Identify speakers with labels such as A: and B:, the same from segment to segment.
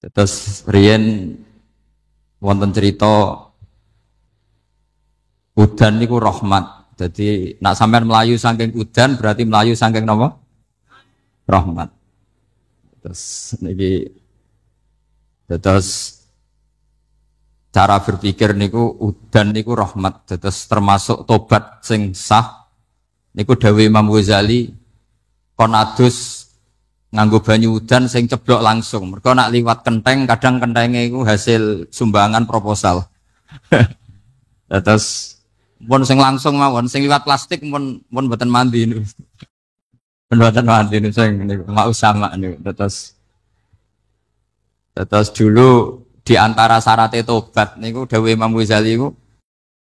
A: Terus riyen wonten cerita udan niku rahmat. Jadi nak sampean melayu saking udan berarti melayu saking napa? Rahmat. Terus niki terus cara berpikir niku udan niku rahmat. Terus termasuk tobat sing sah niku dawuh Imam Ghazali kon adus nganggo banyu udan sing ceblok langsung. Mergo nak liwat kenteng kadang kentenge iku hasil sumbangan proposal. Terus pun sing langsung mawon, sing liwat plastik pun mboten mandi niku. Mboten mandi niku sing niku mau sama niku. Terus dulu di antara syarat tobat niku dawuh Imam Ghazali niku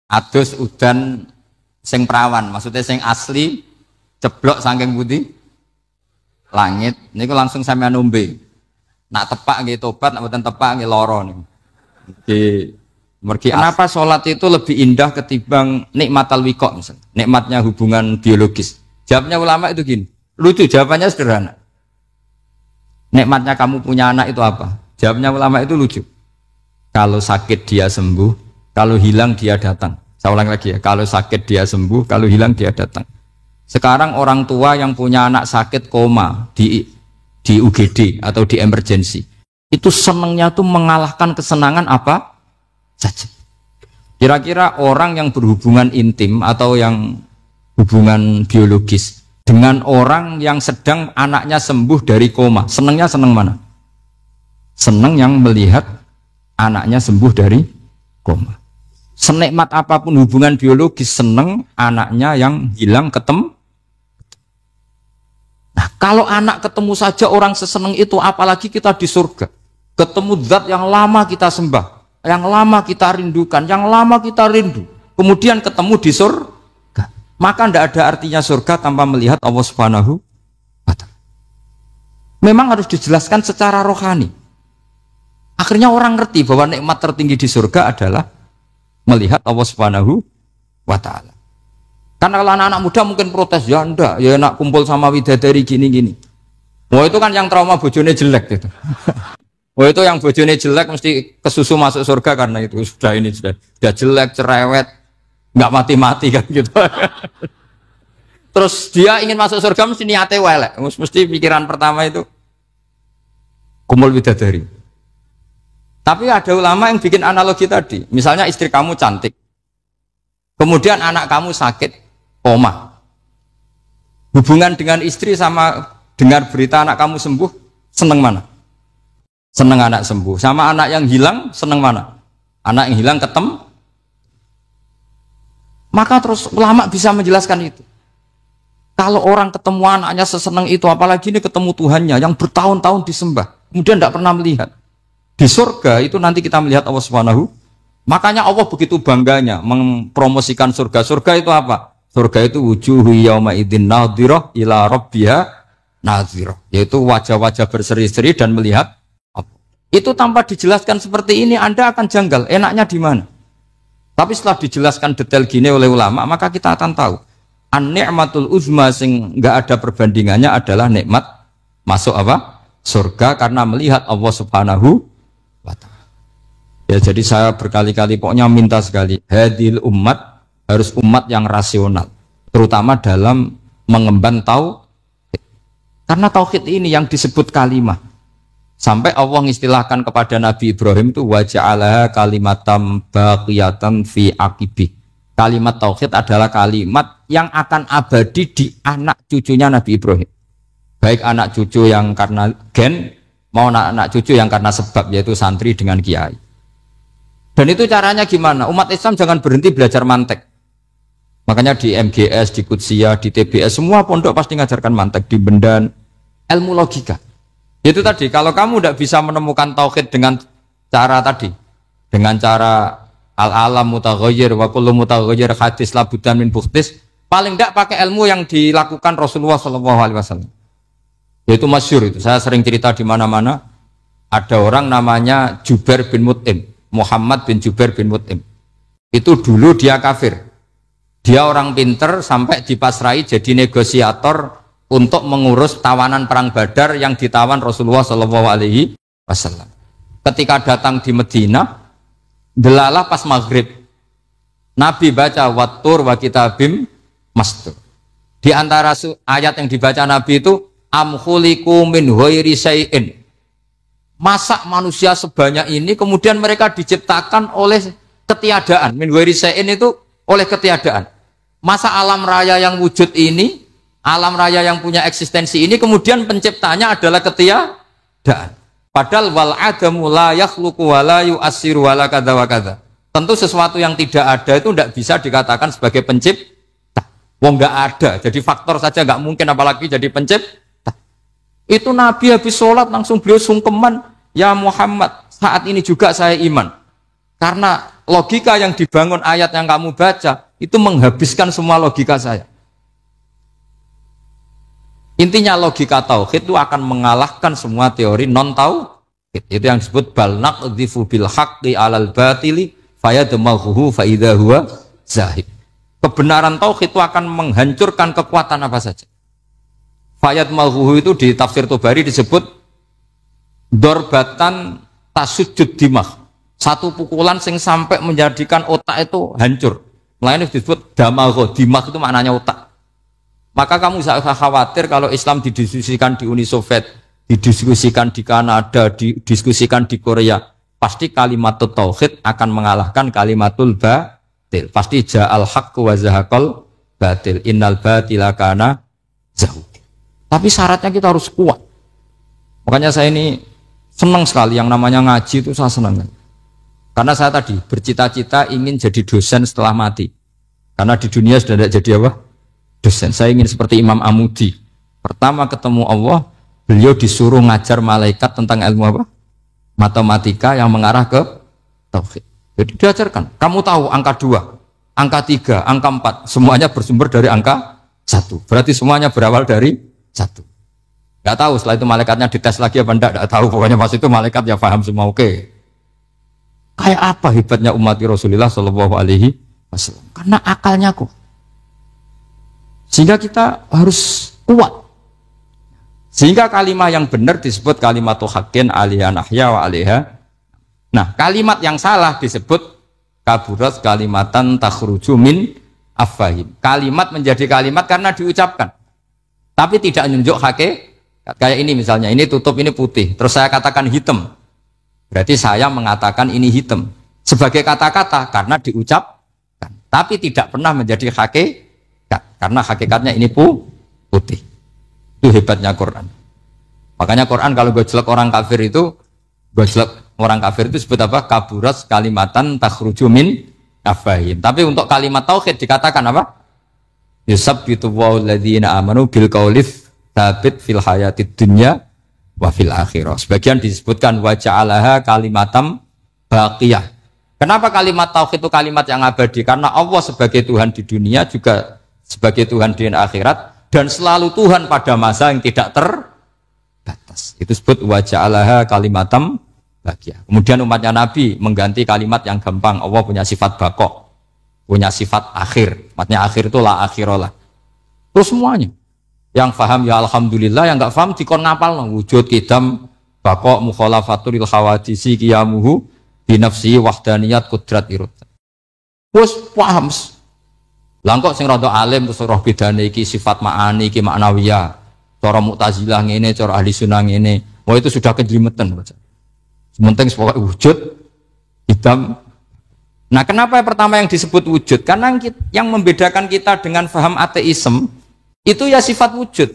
A: adus udan sing prawan, maksudnya sing asli ceblok saking putih langit niku langsung sampean ombe. Nak tepak nggih tobat, nak mboten tepak nggih lara niku. Kenapa sholat itu lebih indah ketimbang nikmatal wiqo misalnya, nikmatnya hubungan biologis? Jawabnya ulama itu gini, lucu jawabannya sederhana. Nikmatnya kamu punya anak itu apa? Jawabnya ulama itu lucu. Kalau sakit dia sembuh, kalau hilang dia datang. Saya ulang lagi ya, kalau sakit dia sembuh, kalau hilang dia datang. Sekarang orang tua yang punya anak sakit koma di UGD atau di emergency, itu senangnya tuh mengalahkan kesenangan apa saja. Kira-kira orang yang berhubungan intim atau yang hubungan biologis dengan orang yang sedang anaknya sembuh dari koma, senangnya senang mana? Senang yang melihat anaknya sembuh dari koma. Senikmat apapun hubungan biologis, senang anaknya yang hilang ketemu. Nah, kalau anak ketemu saja orang seseneng itu, apalagi kita di surga. Ketemu zat yang lama kita sembah, yang lama kita rindukan, yang lama kita rindu. Kemudian ketemu di surga. Maka tidak ada artinya surga tanpa melihat Allah Subhanahu wa ta'ala. Memang harus dijelaskan secara rohani. Akhirnya orang ngerti bahwa nikmat tertinggi di surga adalah melihat Allah Subhanahu wa ta'ala. Karena kalau anak-anak muda mungkin protes, ya enggak, ya enak kumpul sama widadari gini-gini. Wah itu kan yang trauma bojone jelek gitu. Wah itu yang bojone jelek mesti kesusu masuk surga karena itu sudah jelek, cerewet, nggak mati-mati kan gitu. Terus dia ingin masuk surga mesti niatnya welek, mesti pikiran pertama itu kumpul widadari. Tapi ada ulama yang bikin analogi tadi, misalnya istri kamu cantik, kemudian anak kamu sakit koma. Hubungan dengan istri sama dengar berita anak kamu sembuh, seneng mana? Seneng anak sembuh. Sama anak yang hilang, seneng mana? Anak yang hilang ketemu. Maka terus ulama bisa menjelaskan itu. Kalau orang ketemu anaknya seseneng itu, apalagi ini ketemu Tuhannya yang bertahun-tahun disembah, kemudian tidak pernah melihat. Di surga itu nanti kita melihat Allah Subhanahu. Makanya Allah begitu bangganya mempromosikan surga. Surga itu apa? Surga itu wujuhu yauma idzin nadhirah ila rabbiha nadhirah, yaitu wajah-wajah berseri-seri dan melihat apa. Itu tanpa dijelaskan seperti ini Anda akan janggal, enaknya di mana? Tapi setelah dijelaskan detail gini oleh ulama, maka kita akan tahu an-ni'matul uzma sing enggak ada perbandingannya adalah nikmat masuk apa? Surga karena melihat Allah Subhanahu wa ta'ala. Ya jadi saya berkali-kali pokoknya minta sekali, hadil umat harus umat yang rasional, terutama dalam mengemban tauhid. Karena tauhid ini yang disebut kalimah. Sampai Allah mengistilahkan kepada Nabi Ibrahim itu waja'alaha kalimatam baqiyatan fi aqibi. Kalimat tauhid adalah kalimat yang akan abadi di anak cucunya Nabi Ibrahim. Baik anak cucu yang karena gen, mau anak cucu yang karena sebab, yaitu santri dengan kiai. Dan itu caranya gimana? Umat Islam jangan berhenti belajar mantek. Makanya di MGS, di Qudsiyah, di TBS, semua pondok pasti ngajarkan mantek, di Bendan, ilmu logika. Itu tadi, kalau kamu tidak bisa menemukan tauhid dengan cara tadi, dengan cara al-alam mutaghayyir wa kullu mutaghayyir hadis labudan min bukhtis, paling tidak pakai ilmu yang dilakukan Rasulullah SAW. Yaitu masyhur itu, saya sering cerita di mana-mana. Ada orang namanya Jubair bin Mut'im, Muhammad bin Jubair bin Mut'im. Itu dulu dia kafir. Dia orang pinter sampai dipasrai jadi negosiator untuk mengurus tawanan perang Badar yang ditawan Rasulullah SAW. ketika datang di Medina, delalah pas maghrib, Nabi baca wattur wa kitabim mastur. Di antara ayat yang dibaca Nabi itu am khuliqu min ghairi syai'in. Masa manusia sebanyak ini kemudian mereka diciptakan oleh ketiadaan. Min ghairi syai'in itu oleh ketiadaan. Masa alam raya yang wujud ini, alam raya yang punya eksistensi ini kemudian penciptanya adalah ketiadaan. Padahal wal adamu la yakhluqu wa la yu'assiru wa la kadza wa kadza. Tentu sesuatu yang tidak ada itu tidak bisa dikatakan sebagai pencipta. Wong nggak ada, jadi faktor saja nggak mungkin apalagi jadi pencipta. Itu Nabi habis sholat langsung beliau sungkeman, ya Muhammad, saat ini juga saya iman. Karena logika yang dibangun ayat yang kamu baca itu menghabiskan semua logika saya. Intinya logika tauhid itu akan mengalahkan semua teori non tauhid. Itu yang disebut bal naqdhifu bil haqqi 'alal batili fayadmaghuhu fa idza huwa zahid. Kebenaran tauhid itu akan menghancurkan kekuatan apa saja. Fayadmaghuhu itu di tafsir Tobari disebut dorbatan tasujud dimah. Satu pukulan sing sampai menjadikan otak itu hancur. Lainnya disebut damagho, dimah itu maknanya otak. Maka kamu tidak usah khawatir kalau Islam didiskusikan di Uni Soviet, didiskusikan di Kanada, didiskusikan di Korea. Pasti kalimat tauhid akan mengalahkan kalimatul batil. Pasti ja'al haqqu wa zahaqal batil. Innal batila kana zahuq. Tapi syaratnya kita harus kuat. Makanya saya ini senang sekali yang namanya ngaji itu saya senang. Karena saya tadi bercita-cita ingin jadi dosen setelah mati. Karena di dunia sudah tidak jadi apa? Dosen. Saya ingin seperti Imam Amudi. Pertama ketemu Allah, beliau disuruh ngajar malaikat tentang ilmu apa? Matematika yang mengarah ke tauhid. Jadi diajarkan. Kamu tahu angka 2, angka 3, angka 4, semuanya bersumber dari angka 1. Berarti semuanya berawal dari 1. Gak tahu setelah itu malaikatnya dites lagi apa enggak, enggak tahu. Pokoknya pas itu malaikat ya paham semua. Oke. Kayak apa hebatnya umat Rasulullah Shallallahu Alaihi Wasallam? Karena akalnya kok. Sehingga kita harus kuat. Sehingga kalimat yang benar disebut kalimatul haqqin alaiha nahya wa alaiha. Nah, kalimat yang salah disebut kaburat kalimatan takhruju min afwahim. Kalimat menjadi kalimat karena diucapkan. Tapi tidak menunjuk hakikat. Kayak ini misalnya, ini tutup, ini putih. Terus saya katakan hitam. Berarti saya mengatakan ini hitam. Sebagai kata-kata karena diucapkan. Tapi tidak pernah menjadi hakikat. Karena hakikatnya ini putih. Itu hebatnya Quran. Makanya Quran kalau gojlek orang kafir itu, gojlek orang kafir itu disebut apa? Kaburas kalimatan takhruju min afwahim. Tapi untuk kalimat tauhid dikatakan apa? Yusabbitu walladzina amanu bil qaulits tsabit fil hayatid dunya wa fil akhirah. Sebagian disebutkan wa ja'alaha kalimatam baqiyah. Kenapa kalimat tauhid itu kalimat yang abadi? Karena Allah sebagai Tuhan di dunia juga sebagai Tuhan di akhirat, dan selalu Tuhan pada masa yang tidak terbatas. Itu disebut wa ja'alaha kalimatam baqiyah. Kemudian umatnya Nabi mengganti kalimat yang gampang. Allah punya sifat baqo, punya sifat akhir. Maksudnya akhir itu la akhiralah. Terus semuanya. Yang paham ya alhamdulillah, yang enggak paham dikon ngapal wujud kidam baqo mukhalafatul khawadisi qiyamuhu binafsi wahdaniyat kudrat irut. Wes paham. Langkok sing rada alim terus roh bedane iki sifat ma'ani iki maknawiyah. Cara Mu'tazilah ngene, cara ahli sunnah ngene. Wah itu sudah kejlimetan. Sementing pokoknya wujud hitam. Nah, kenapa pertama yang disebut wujud? Karena yang membedakan kita dengan faham ateisme itu ya sifat wujud.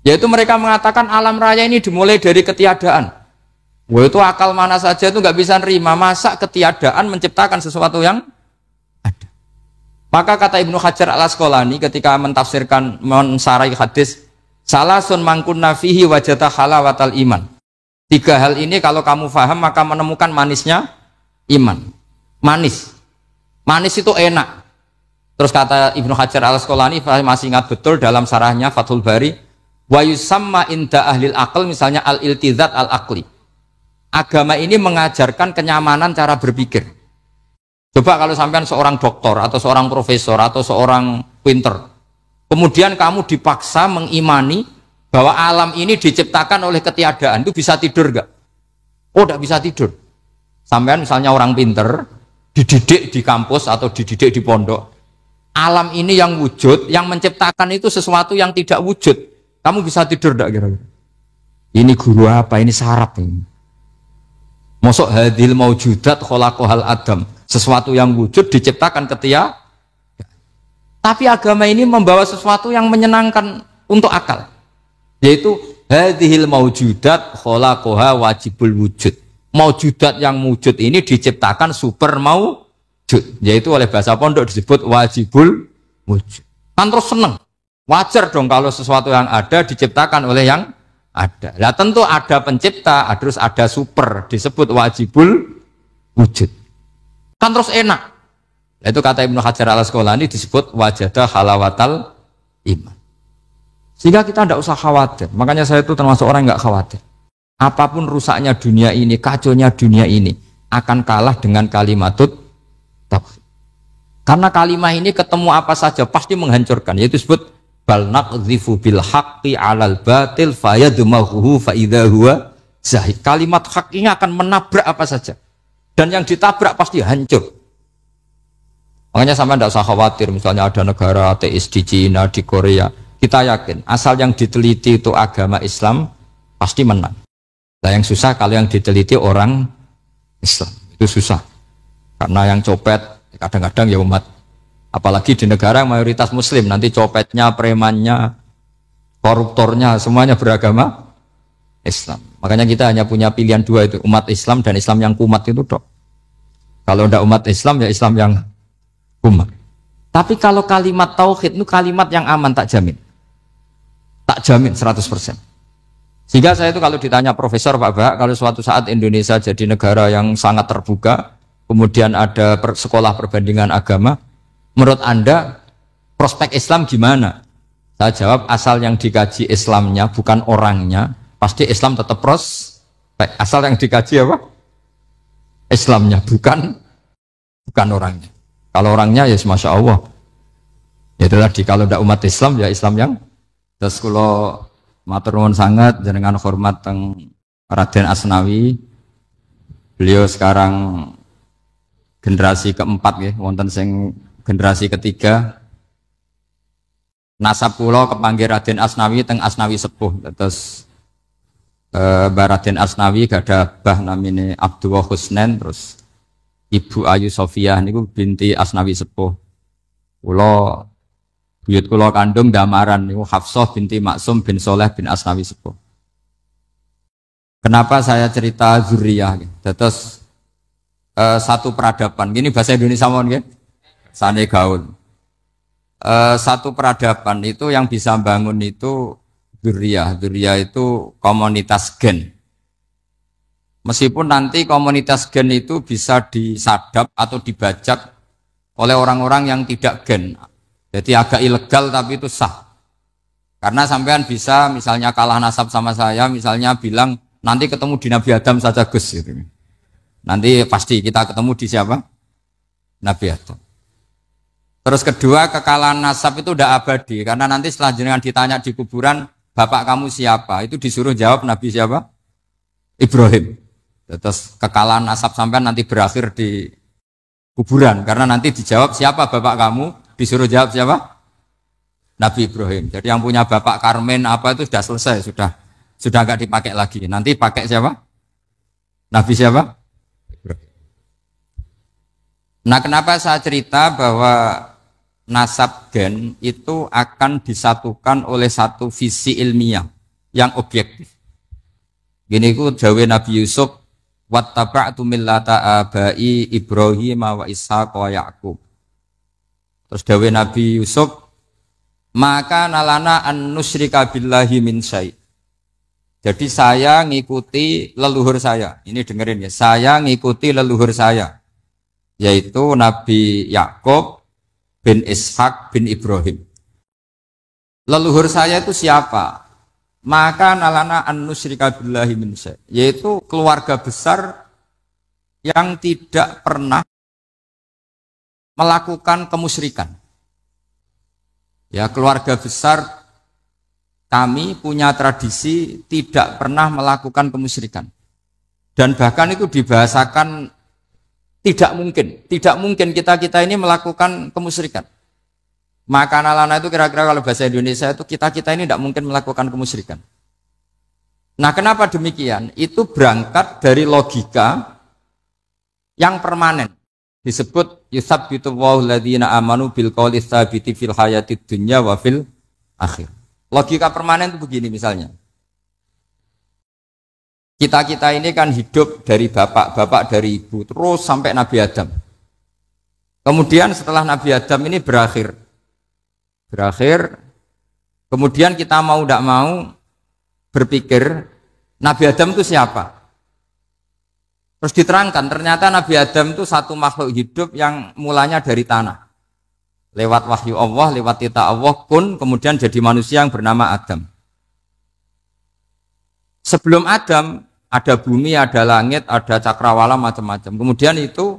A: Yaitu mereka mengatakan alam raya ini dimulai dari ketiadaan. Wah itu akal mana saja itu nggak bisa nerima. Masa ketiadaan menciptakan sesuatu yang ada. Maka kata Ibnu Hajar al-Asqalani ketika mentafsirkan mensarai hadis salasun mangkunna fihi wajata halawatal iman. 3 hal ini kalau kamu faham maka menemukan manisnya iman. Manis itu enak. Terus kata Ibnu Hajar al-Asqalani, masih ingat betul dalam sarahnya Fathul Bari, wa yusamma inda ahlil aql, misalnya al-iltizat al-aqli. Agama ini mengajarkan kenyamanan cara berpikir. Coba kalau sampean seorang doktor atau seorang profesor atau seorang pinter, kemudian kamu dipaksa mengimani bahwa alam ini diciptakan oleh ketiadaan, itu bisa tidur gak? Oh, tidak bisa tidur. Sampean misalnya orang pinter, dididik di kampus atau dididik di pondok. Alam ini yang wujud, yang menciptakan itu sesuatu yang tidak wujud. Kamu bisa tidur tidak kira-kira? Ini guru apa? Ini sarap ini. Mosok hadil maujudat khalaqahal adam. Sesuatu yang wujud diciptakan ketika. Tapi agama ini membawa sesuatu yang menyenangkan untuk akal. Yaitu hadhil maujudat khalaqaha wajibul wujud. Maujudat yang wujud ini diciptakan super maujud. Yaitu oleh bahasa pondok disebut wajibul wujud. Kan terus seneng. Wajar dong kalau sesuatu yang ada diciptakan oleh yang ada. Nah tentu ada pencipta, terus ada super, disebut wajibul wujud. Kan terus enak. Nah, itu kata Ibnu Hajar al-Asqalani disebut wajadah halawatal iman. Sehingga kita tidak usah khawatir. Makanya saya itu termasuk orang yang nggak khawatir. Apapun rusaknya dunia ini, kacaunya dunia ini, akan kalah dengan kalimatut tauhid. Karena kalimat ini ketemu apa saja pasti menghancurkan. Yaitu disebut bal naqdhifu bil haqqi 'alal batil fayadmaghuhu fa idza huwa zahid. Kalimat hak ini akan menabrak apa saja. Dan yang ditabrak pasti hancur. Makanya sama tidak usah khawatir, misalnya ada negara ateis di Cina, di Korea, kita yakin asal yang diteliti itu agama Islam pasti menang. Nah yang susah kalau yang diteliti orang Islam, itu susah. Karena yang copet kadang-kadang ya umat, apalagi di negara yang mayoritas Muslim, nanti copetnya, premannya, koruptornya semuanya beragama Islam. Makanya kita hanya punya pilihan dua itu, umat Islam dan Islam yang kumat itu dok. Kalau tidak umat Islam ya Islam yang kumat. Tapi kalau kalimat tauhid itu kalimat yang aman, tak jamin. Tak jamin 100%. Sehingga saya itu kalau ditanya profesor Pak Bah, kalau suatu saat Indonesia jadi negara yang sangat terbuka, kemudian ada sekolah perbandingan agama, menurut Anda prospek Islam gimana? Saya jawab asal yang dikaji Islamnya bukan orangnya, pasti Islam tetap prospek. Asal yang dikaji apa? Islamnya bukan orangnya. Kalau orangnya ya Masya Allah. Ya itu tadi, kalau tidak umat Islam ya Islam yang. Terus kalau matur nuwun sangat jenengan hormat teng Raden Asnawi. Beliau sekarang generasi keempat ya, wonten sing generasi ketiga. Nasab kula kepanggih Raden Asnawi teng Asnawi sepuh. Terus Mbak Raden Asnawi gadah bah namine Abdullah Husnen, terus Ibu Ayu Sofia niku binti Asnawi sepuh. Kula buyut kula kandung damaran niku Hafsah binti Maksum bin Soleh bin Asnawi sepuh. Kenapa saya cerita zuriyah? Terus satu peradaban. Gini bahasa Indonesia mohon nggih. Sane gaul. Satu peradaban itu yang bisa bangun itu zuriyah. Zuriyah itu komunitas gen. Meskipun nanti komunitas gen itu bisa disadap atau dibajak oleh orang-orang yang tidak gen. Jadi agak ilegal tapi itu sah. Karena sampean bisa misalnya kalah nasab sama saya, misalnya bilang nanti ketemu di Nabi Adam saja Gus gitu. Nanti pasti kita ketemu di siapa? Nabi Adam. Terus kedua, kekalahan nasab itu udah abadi. Karena nanti setelah jenengan ditanya di kuburan, bapak kamu siapa? Itu disuruh jawab Nabi siapa? Ibrahim. Terus kekalahan nasab sampean nanti berakhir di kuburan karena nanti dijawab siapa bapak kamu, disuruh jawab siapa? Nabi Ibrahim. Jadi yang punya bapak Karmen apa itu sudah selesai, sudah nggak dipakai lagi. Nanti pakai siapa? Nabi siapa? Ibrahim. Nah, kenapa saya cerita bahwa nasab gen itu akan disatukan oleh satu visi ilmiah yang objektif. Gini ku dawe Nabi Yusuf, wattaba'tu millata abai Ibrahim wa Ishaq wa Yaqub. Terus dawe Nabi Yusuf, maka nalana an nusyrika billahi min syai. Jadi saya ngikuti leluhur saya. Ini dengerin ya, saya ngikuti leluhur saya, yaitu Nabi Yakub bin Ishaq bin Ibrahim. Leluhur saya itu siapa? Maka nalana an nusyrika billahi min syai, yaitu keluarga besar yang tidak pernah melakukan kemusyrikan. Ya, keluarga besar kami punya tradisi tidak pernah melakukan kemusyrikan. Dan bahkan itu dibahasakan tidak mungkin kita ini melakukan kemusyrikan. Maka lana itu kira-kira kalau bahasa Indonesia itu kita ini tidak mungkin melakukan kemusyrikan. Nah, kenapa demikian? Itu berangkat dari logika yang permanen. Disebut yusabbitu Allahu alladziina aamanu bil qouli tsabiti fil hayatid dunya wa fil akhir. Logika permanen itu begini misalnya. Kita ini kan hidup dari bapak dari ibu terus sampai Nabi Adam. Kemudian setelah Nabi Adam ini berakhir, kemudian kita mau tidak mau berpikir Nabi Adam itu siapa? Terus diterangkan ternyata Nabi Adam itu satu makhluk hidup yang mulanya dari tanah. Lewat wahyu Allah, lewat titah Allah pun kemudian jadi manusia yang bernama Adam. Sebelum Adam ada bumi, ada langit, ada cakrawala macam-macam. Kemudian itu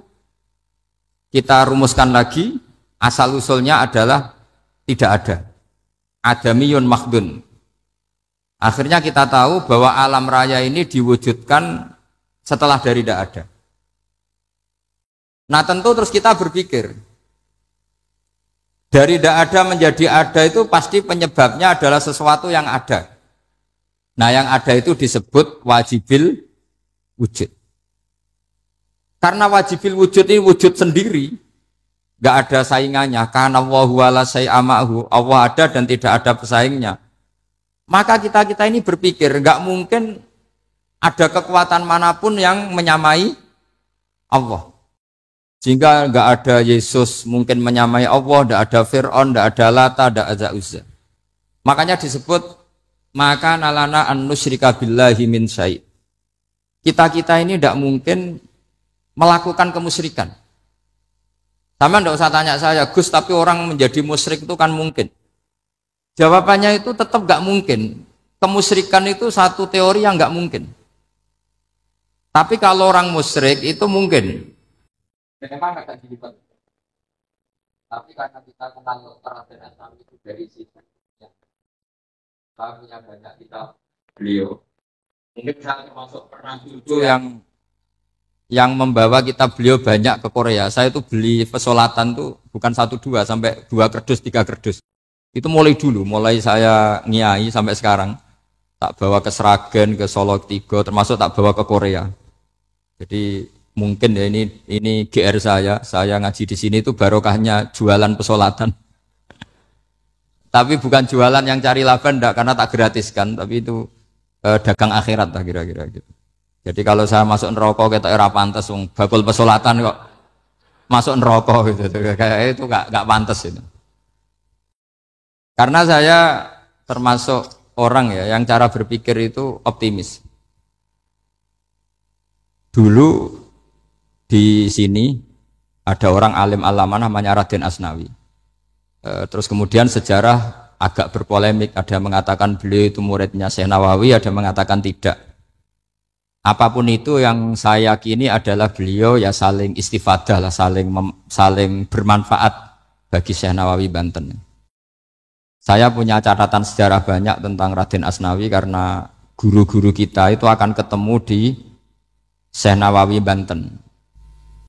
A: kita rumuskan lagi, asal usulnya adalah tidak ada. Adamiyun makhdun. Akhirnya kita tahu bahwa alam raya ini diwujudkan setelah dari tidak ada. Nah tentu terus kita berpikir, dari tidak ada menjadi ada itu pasti penyebabnya adalah sesuatu yang ada. Nah yang ada itu disebut wajibil wujud. Karena wajibil wujud ini wujud sendiri, nggak ada saingannya. Karena Allahu wala syai'amahu, Allah ada dan tidak ada pesaingnya. Maka kita ini berpikir nggak mungkin ada kekuatan manapun yang menyamai Allah. Sehingga nggak ada Yesus mungkin menyamai Allah, nggak ada Fir'aun, nggak ada Lata, nggak ada Uzza. Makanya disebut maka nalana an nusyrika billahi min syai'. Kita ini tidak mungkin melakukan kemusyrikan. Sama tidak usah tanya saya, Gus, tapi orang menjadi musyrik itu kan mungkin. Jawabannya itu tetap nggak mungkin. Kemusyrikan itu satu teori yang nggak mungkin. Tapi kalau orang musyrik itu mungkin. Memang agak dilibat. Tapi karena kita kenal Raden Asnawi itu dari situ. Punya banyak kitab beliau. Mungkin saya termasuk pernah cucu yang membawa kitab beliau banyak ke Korea. Saya itu beli pesolatan tuh bukan 1-2 sampai 2 kerdus, 3 kerdus. Itu mulai dulu, mulai saya ngiai sampai sekarang. Tak bawa ke Sragen, ke Solo 3, termasuk tak bawa ke Korea. Jadi mungkin ya ini GR saya ngaji di sini itu barokahnya jualan pesolatan. Tapi bukan jualan yang cari laba enggak, karena tak gratiskan, tapi itu dagang akhirat lah kira-kira gitu. Jadi kalau saya masuk neraka kita era pantas bakul pesolatan kok masuk neraka gitu. Kayak itu enggak pantas itu. Karena saya termasuk orang ya yang cara berpikir itu optimis. Dulu di sini ada orang alim alama namanya Raden Asnawi. Terus kemudian sejarah agak berpolemik, ada yang mengatakan beliau itu muridnya Syekh Nawawi, ada yang mengatakan tidak. Apapun itu yang saya yakini adalah beliau ya saling istifadah lah, saling bermanfaat bagi Syekh Nawawi Banten. Saya punya catatan sejarah banyak tentang Raden Asnawi karena guru-guru kita itu akan ketemu di Syekh Nawawi Banten.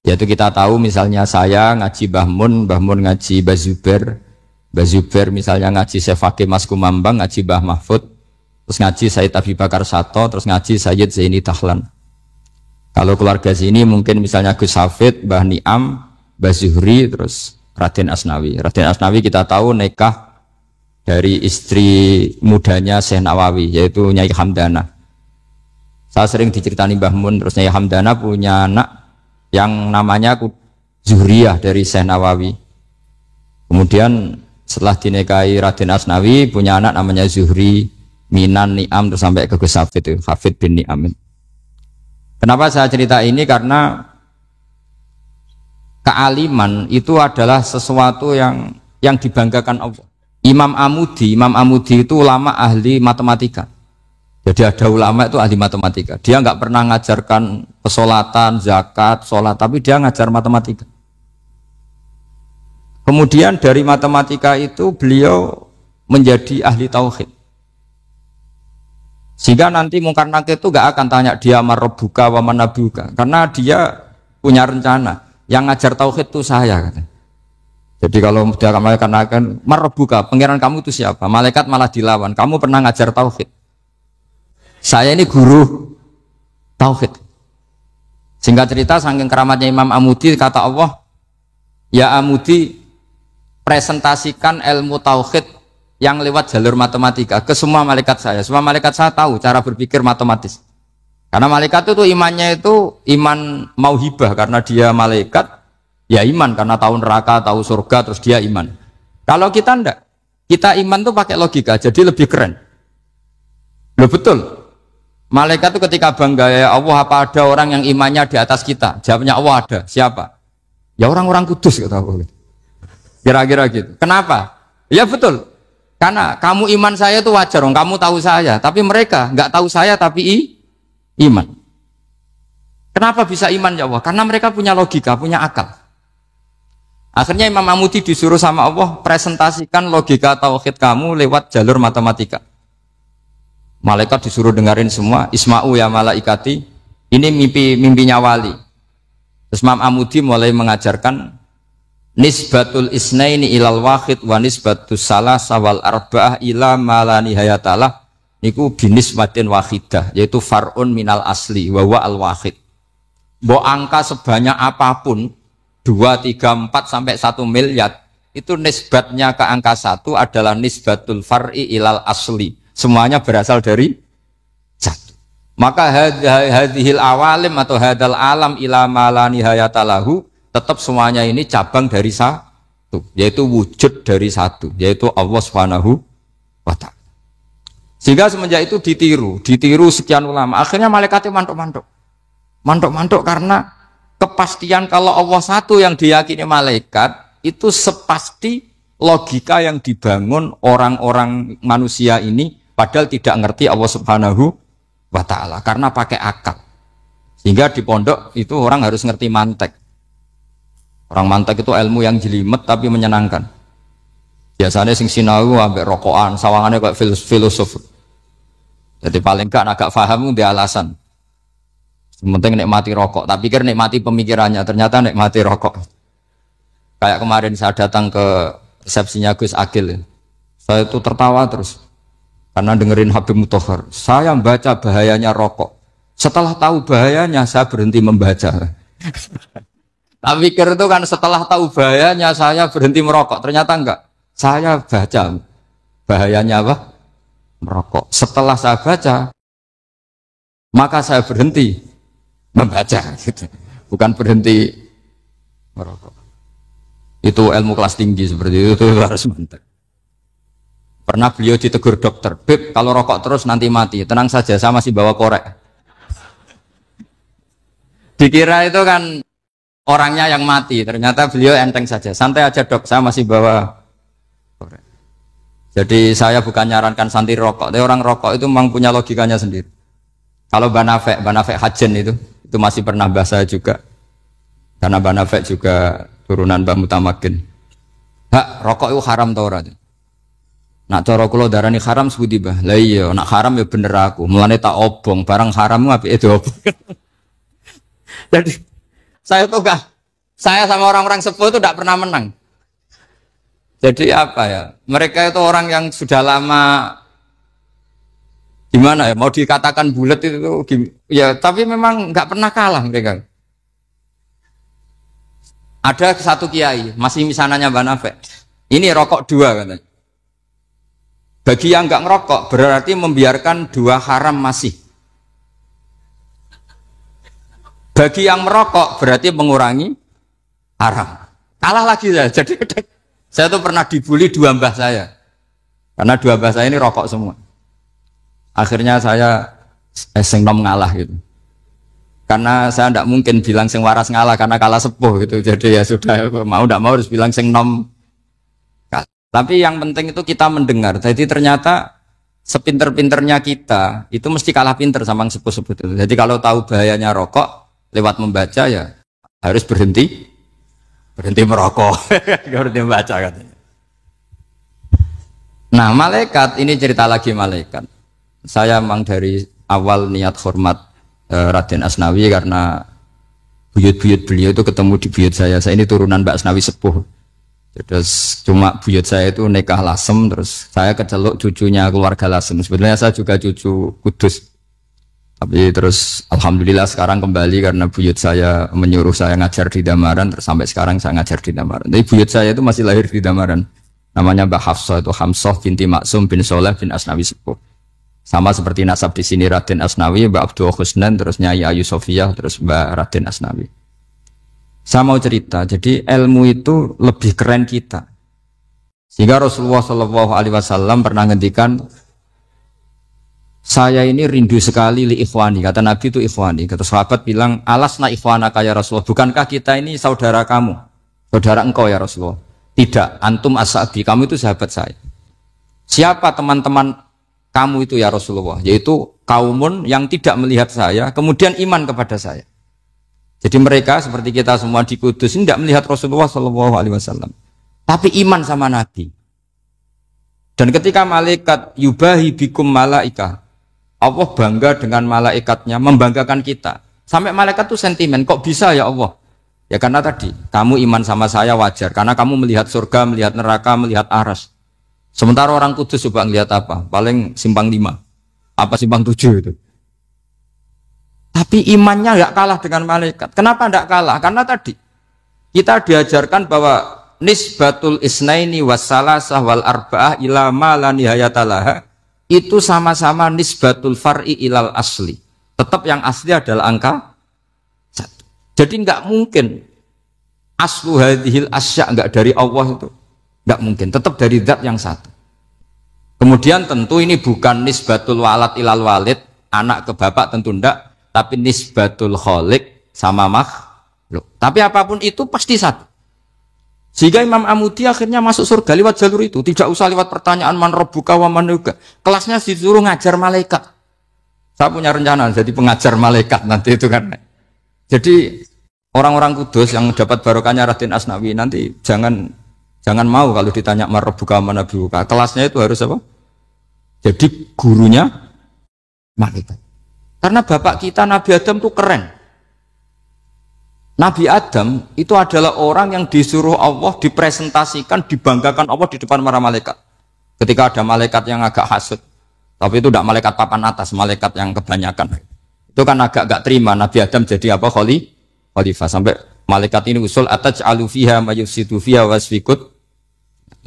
A: Yaitu kita tahu misalnya saya ngaji Mbah Mun ngaji Mbah Zubair misalnya ngaji Syekh Fakih Mas Kumambang, ngaji Mbah Mahfud, terus ngaji Sayyid Abi Bakar Sato, terus ngaji Sayyid Zaini Dahlan. Kalau keluarga sini mungkin misalnya Gus Hafid, Mbah Niam, Mbah Zuhri, terus Raden Asnawi. Raden Asnawi kita tahu nikah dari istri mudanya Syekh Nawawi, yaitu Nyai Hamdana. Saya sering diceritani Mbah Mun, terus Nyai Hamdana punya anak yang namanya Zuhriyah dari Syekh Nawawi. Kemudian setelah dinikahi Raden Asnawi punya anak namanya Zuhri, Minan, Ni'am, terus sampai ke Gus Hafid itu, Hafid bin Ni'am. Kenapa saya cerita ini? Karena kealiman itu adalah sesuatu yang dibanggakan Allah. Imam Amudi itu ulama ahli matematika. Jadi ada ulama itu ahli matematika. Dia nggak pernah ngajarkan pesolatan, zakat, sholat, tapi dia ngajar matematika. Kemudian dari matematika itu beliau menjadi ahli tauhid. Sehingga nanti mungkar nakir itu gak akan tanya dia marabbuka wa manabuka, karena dia punya rencana. Yang ngajar tauhid itu saya katanya. Jadi kalau dia malaikat akan marabbuka, pangeran kamu itu siapa? Malaikat malah dilawan. Kamu pernah ngajar tauhid? Saya ini guru tauhid. Singkat cerita, saking keramatnya Imam Amudi, kata Allah, ya Amudi, presentasikan ilmu tauhid yang lewat jalur matematika ke semua malaikat saya. Semua malaikat saya tahu cara berpikir matematis. Karena malaikat itu imannya itu iman mauhibah, karena dia malaikat, ya iman karena tahu neraka, tahu surga, terus dia iman. Kalau kita enggak, kita iman tuh pakai logika, jadi lebih keren. Loh betul. Malaikat itu ketika bangga, ya Allah, apa ada orang yang imannya di atas kita? Jawabnya Allah ada. Siapa? Ya orang-orang kudus, kata Allah. Kira-kira gitu. Kenapa? Ya betul. Karena kamu iman saya itu wajar, kamu tahu saya, tapi mereka nggak tahu saya tapi iman. Kenapa bisa iman ya Allah? Karena mereka punya logika, punya akal. Akhirnya Imam Amudi disuruh sama Allah presentasikan logika tauhid kamu lewat jalur matematika. Malaikat disuruh dengerin semua, isma'u ya malaikati, ini mimpinya wali. Terus Imam Amudi mulai mengajarkan nisbatul isnaini ilal wahid wa nisbatus salasa wal arba'ah ila ma la nihayatalah niku binisbatin wahidah, yaitu far'un minal asli wa huwa al wahid. Mbok angka sebanyak apapun 2, 3, 4 sampai 1 miliar itu nisbatnya ke angka 1 adalah nisbatul far'i ilal asli. Semuanya berasal dari 1. Maka hadhil awalim atau hadal alam ila ma la nihayatalahu, tetap semuanya ini cabang dari satu, yaitu wujud dari satu, yaitu Allah Subhanahu wa ta'ala. Sehingga semenjak itu ditiru sekian ulama. Akhirnya malaikatnya mantuk karena kepastian kalau Allah satu yang diyakini malaikat itu sepasti logika yang dibangun orang-orang manusia ini, padahal tidak ngerti Allah Subhanahu wa ta'ala karena pakai akal. Sehingga di pondok itu orang harus ngerti mantek. Orang mantek itu ilmu yang jelimet tapi menyenangkan. Biasanya sing sinau ambek rokokan, sawangannya kayak filosof. Jadi paling gak agak paham dia alasan. Penting nikmati rokok, tapi pikir nikmati pemikirannya, ternyata nikmati rokok. Kayak kemarin saya datang ke resepsinya Gus Agil. Saya itu tertawa terus karena dengerin Habib Mutahar. Saya membaca bahayanya rokok. Setelah tahu bahayanya saya berhenti membaca. Tak pikir itu kan setelah tahu bahayanya saya berhenti merokok. Ternyata enggak. Saya baca bahayanya apa? Merokok. Setelah saya baca, maka saya berhenti membaca. Gitu. Bukan berhenti merokok. Itu ilmu kelas tinggi seperti itu harus mantap. Pernah beliau ditegur dokter, Beb, kalau rokok terus nanti mati. Tenang saja, saya masih bawa korek. Dikira itu kan orangnya yang mati, ternyata beliau enteng saja. Santai aja dok, saya masih bawa korek. Jadi saya bukan nyarankan santai rokok, tapi orang rokok itu memang punya logikanya sendiri. Kalau Banafek Hajen itu masih pernah bahasa juga. Karena Banafek juga turunan Mbah Mutamakin. Hak, rokok itu haram tau ora? Nak cara kula darani haram sepundi bah. Lah iya, nak haram ya bener aku. Mulane tak obong, barang haram apike diobong. Jadi saya tuh saya sama orang-orang sepuh itu tidak pernah menang. Jadi apa ya? Mereka itu orang yang sudah lama gimana ya? Mau dikatakan bulat itu ya, tapi memang nggak pernah kalah mereka. Ada satu kiai, masih misananya Mbak Nafek. Ini rokok 2 katanya. Bagi yang nggak ngerokok berarti membiarkan 2 haram masih. Bagi yang merokok berarti mengurangi haram. Kalah lagi saya. Jadi saya tuh pernah dibully 2 mbah saya. Karena 2 mbah saya ini rokok semua. Akhirnya saya sing nom ngalah gitu. Karena saya tidak mungkin bilang sing waras ngalah karena kalah sepuh gitu. Jadi ya sudah, mau tidak mau harus bilang sing nom. Tapi yang penting itu kita mendengar. Jadi ternyata sepinter-pinternya kita itu mesti kalah pinter sama yang sepuh-sepuh itu. Jadi kalau tahu bahayanya rokok lewat membaca ya harus berhenti merokok. Berhenti membaca katanya. Nah malaikat ini cerita lagi malaikat. saya memang dari awal niat hormat Raden Asnawi karena buyut-buyut beliau itu ketemu di buyut saya. Saya ini turunan Mbak Asnawi sepuh. Terus cuma buyut saya itu nikah Lasem, terus saya keceluk cucunya keluarga Lasem. Sebenarnya saya juga cucu Kudus. Tapi terus alhamdulillah sekarang kembali karena buyut saya menyuruh saya ngajar di Damaran, terus sampai sekarang saya ngajar di Damaran. Tapi buyut saya itu masih lahir di Damaran. Namanya Mbak Hafsah, itu Hamsah binti Maksum bin Soleh bin Asnawi Sepuh. Sama seperti nasab di sini Raden Asnawi, Mbak Abdul Husnan, terus Nyai Ayu Sofiyah, terus Mbak Raden Asnawi. Saya mau cerita, jadi ilmu itu lebih keren kita. Sehingga Rasulullah SAW pernah ngendikan, saya ini rindu sekali li ikhwani, kata Nabi itu ikhwani. Kata sahabat bilang, alasna ikhwanaka ya Rasulullah, bukankah kita ini saudara kamu, saudara engkau ya Rasulullah? Tidak, antum ashabi, kamu itu sahabat saya. Siapa teman-teman kamu itu ya Rasulullah? Yaitu kaumun yang tidak melihat saya, kemudian iman kepada saya. Jadi mereka seperti kita semua di Kudus ini tidak melihat Rasulullah SAW, tapi iman sama Nabi. Dan ketika malaikat yubahi bikum malaika, Allah bangga dengan malaikatnya, membanggakan kita. Sampai malaikat tuh sentimen, kok bisa ya Allah? Ya karena tadi, kamu iman sama saya wajar. Karena kamu melihat surga, melihat neraka, melihat aras. Sementara orang Kudus coba ngelihat apa? Paling simpang 5. Apa simpang 7 itu? Tapi imannya nggak kalah dengan malaikat. Kenapa nggak kalah? Karena tadi, kita diajarkan bahwa nisbatul isnaini wassalasah wal arba'ah ila ma la nihayatalaha, itu sama-sama nisbatul far'i ilal asli. Tetap yang asli adalah angka 1. Jadi enggak mungkin aslu hadhil asya enggak dari Allah itu. Enggak mungkin, tetap dari zat yang satu. Kemudian tentu ini bukan nisbatul walad ilal walid, anak ke bapak tentu enggak, tapi nisbatul khaliq sama makhluk. Tapi apapun itu pasti satu. Sehingga Imam Amudi akhirnya masuk surga lewat jalur itu, tidak usah lewat pertanyaan man rabbuka wa man nuka. Kelasnya disuruh ngajar malaikat. Saya punya rencana jadi pengajar malaikat nanti itu kan. Jadi orang-orang Kudus yang dapat barokahnya Raden Asnawi nanti jangan mau kalau ditanya man rabbuka wa man nuka. Kelasnya itu harus apa? Jadi gurunya malaikat. Karena bapak kita Nabi Adam itu keren. Nabi Adam itu adalah orang yang disuruh Allah, dipresentasikan, dibanggakan Allah di depan para malaikat. Ketika ada malaikat yang agak hasud, tapi itu tidak malaikat papan atas, malaikat yang kebanyakan. Itu kan agak gak terima Nabi Adam jadi apa? Khalifah. Sampai malaikat ini usul ataj'alu fiha mayufsidu fiha wasfikut.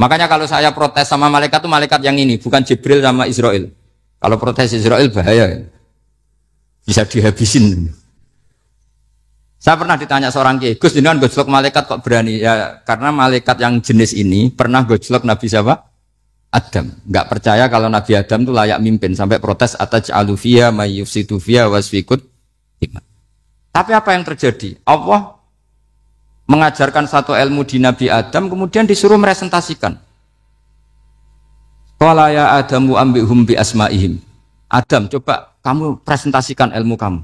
A: Makanya kalau saya protes sama malaikat itu malaikat yang ini, bukan Jibril sama Israel. Kalau protes Israel bahaya, bisa dihabisin. Saya pernah ditanya seorang kiai, Gus jenengan gojlok malaikat kok berani? Ya karena malaikat yang jenis ini pernah gojlok Nabi siapa? Adam. Enggak percaya kalau Nabi Adam itu layak mimpin, sampai protes ataj'alu fiha may yufsidu fiha wasfikut. Tapi apa yang terjadi? Allah mengajarkan satu ilmu di Nabi Adam, kemudian disuruh meresentasikan. Qala ya Adamu ambihum bi asma'ihim. Adam, coba kamu presentasikan ilmu kamu.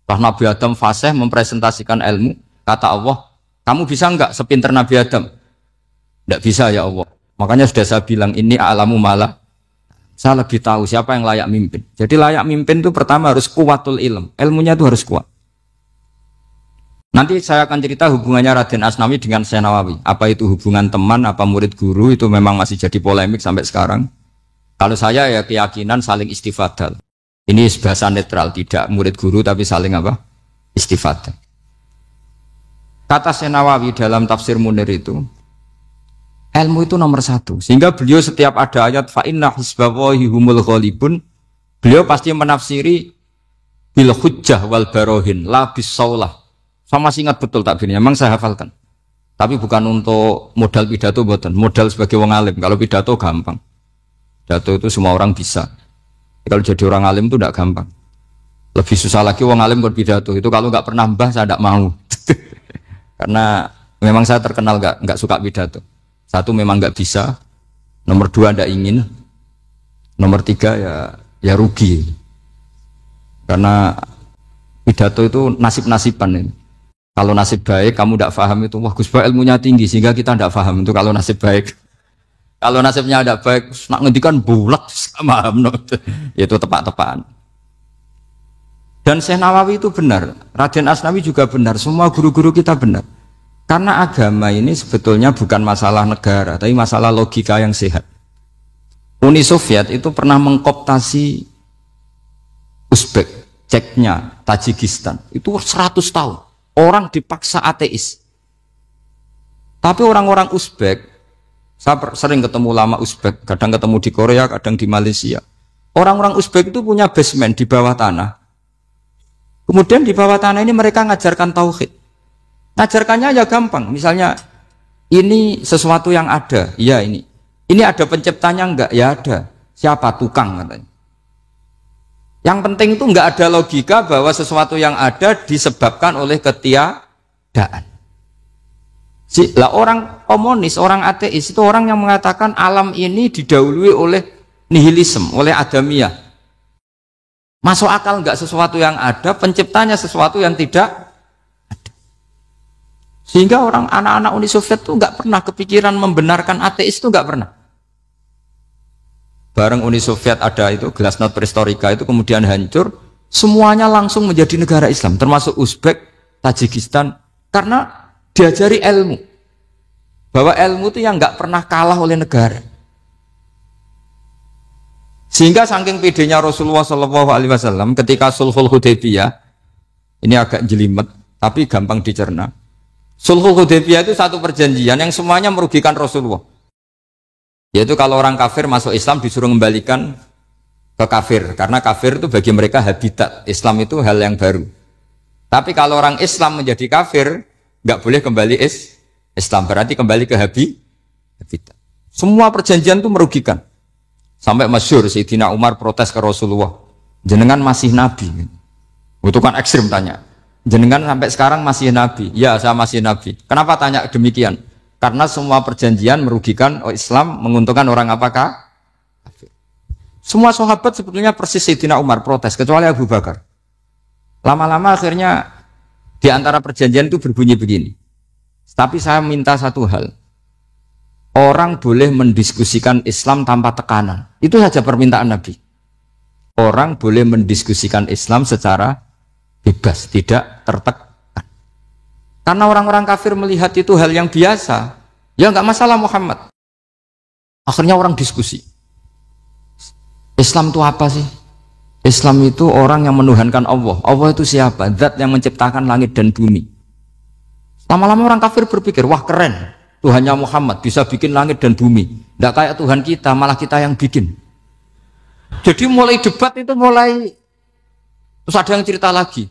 A: Setelah Nabi Adam fasih mempresentasikan ilmu, kata Allah, kamu bisa enggak sepinter Nabi Adam? Enggak bisa ya Allah. Makanya sudah saya bilang, ini a'lamu malah. Saya lebih tahu siapa yang layak mimpin. Jadi layak mimpin itu pertama harus kuwatul ilm. Ilmunya itu harus kuat. Nanti saya akan cerita hubungannya Raden Asnawi dengan Syekh Nawawi. Apa itu hubungan teman, apa murid guru, itu memang masih jadi polemik sampai sekarang. Kalau saya ya keyakinan saling istifadal. Ini bahasa netral, tidak murid guru tapi saling apa? Istifadah. Kata Syekh Nawawi dalam tafsir Munir itu, ilmu itu nomor 1. Sehingga beliau setiap ada ayat fa inna hizballahi humul ghalibun, beliau pasti menafsiri bil hujjah wal barohin la bis saulah. Saya masih ingat betul takbirnya, memang saya hafalkan. Tapi bukan untuk modal pidato, boten. Modal sebagai wong alim. Kalau pidato gampang. Pidato itu semua orang bisa. Kalau jadi orang alim itu tidak gampang. Lebih susah lagi wong alim berpidato. Itu kalau nggak pernah mbah saya tidak mau. Karena memang saya terkenal nggak suka pidato. 1 memang nggak bisa. Nomor 2 tidak ingin. Nomor 3 ya rugi. Karena pidato itu nasib-nasiban ini. Kalau nasib baik kamu tidak paham itu, wah Gus Ba ilmunya tinggi sehingga kita tidak paham itu kalau nasib baik. Kalau nasibnya ada baik, nak ngendikan bulat sama itu tepat-tepakan. Dan Syekh Nawawi itu benar, Raden Asnawi juga benar, semua guru-guru kita benar. Karena agama ini sebetulnya bukan masalah negara, tapi masalah logika yang sehat. Uni Soviet itu pernah mengkooptasi Uzbek, Ceknya, Tajikistan. Itu 100 tahun. Orang dipaksa ateis. Tapi orang-orang Uzbek, saya sering ketemu ulama Uzbek, kadang ketemu di Korea, kadang di Malaysia. Orang-orang Uzbek itu punya basement di bawah tanah. Kemudian di bawah tanah ini mereka ngajarkan tauhid. Ngajarkannya ya gampang. Misalnya ini sesuatu yang ada, ya ini. Ini ada penciptanya enggak? Ya ada. Siapa? Tukang katanya. Yang penting itu enggak ada logika bahwa sesuatu yang ada disebabkan oleh ketiadaan. Lah orang komunis, orang ateis itu orang yang mengatakan alam ini didahului oleh nihilisme, oleh adamiyah. Masuk akal enggak sesuatu yang ada, penciptanya sesuatu yang tidak ada. Sehingga orang anak-anak Uni Soviet itu enggak pernah kepikiran membenarkan ateis, itu enggak pernah. Bareng Uni Soviet ada itu Glasnost Perestroika itu kemudian hancur, semuanya langsung menjadi negara Islam, termasuk Uzbek, Tajikistan, karena diajari ilmu. Bahwa ilmu itu yang enggak pernah kalah oleh negara. Sehingga saking pedenya Rasulullah SAW ketika Sulhul Hudaybiyah, ini agak jelimet tapi gampang dicerna. Sulhul Hudaybiyah itu satu perjanjian yang semuanya merugikan Rasulullah. Yaitu kalau orang kafir masuk Islam disuruh kembalikan ke kafir, karena kafir itu bagi mereka habitat. Islam itu hal yang baru. Tapi kalau orang Islam menjadi kafir, nggak boleh kembali Islam, berarti kembali ke habitat. Semua perjanjian itu merugikan. Sampai masyhur Sayyidina Umar protes ke Rasulullah, jenengan masih nabi. Itu kan ekstrim tanya. Jenengan sampai sekarang masih nabi? Ya, saya masih nabi. Kenapa tanya demikian? Karena semua perjanjian merugikan Islam, menguntungkan orang apakah? Semua sahabat sebetulnya persis Sayyidina Umar protes, kecuali Abu Bakar. Lama-lama akhirnya di antara perjanjian itu berbunyi begini. Tapi saya minta satu hal. Orang boleh mendiskusikan Islam tanpa tekanan. Itu saja permintaan Nabi. Orang boleh mendiskusikan Islam secara bebas, tidak tertekan. Karena orang-orang kafir melihat itu hal yang biasa. Ya nggak masalah Muhammad. Akhirnya orang diskusi. Islam itu apa sih? Islam itu orang yang menuhankan Allah. Allah itu siapa? Zat yang menciptakan langit dan bumi. Lama-lama orang kafir berpikir, wah keren. Tuhannya Muhammad bisa bikin langit dan bumi. Tidak kayak Tuhan kita, malah kita yang bikin. Jadi mulai debat itu mulai. Terus ada yang cerita lagi.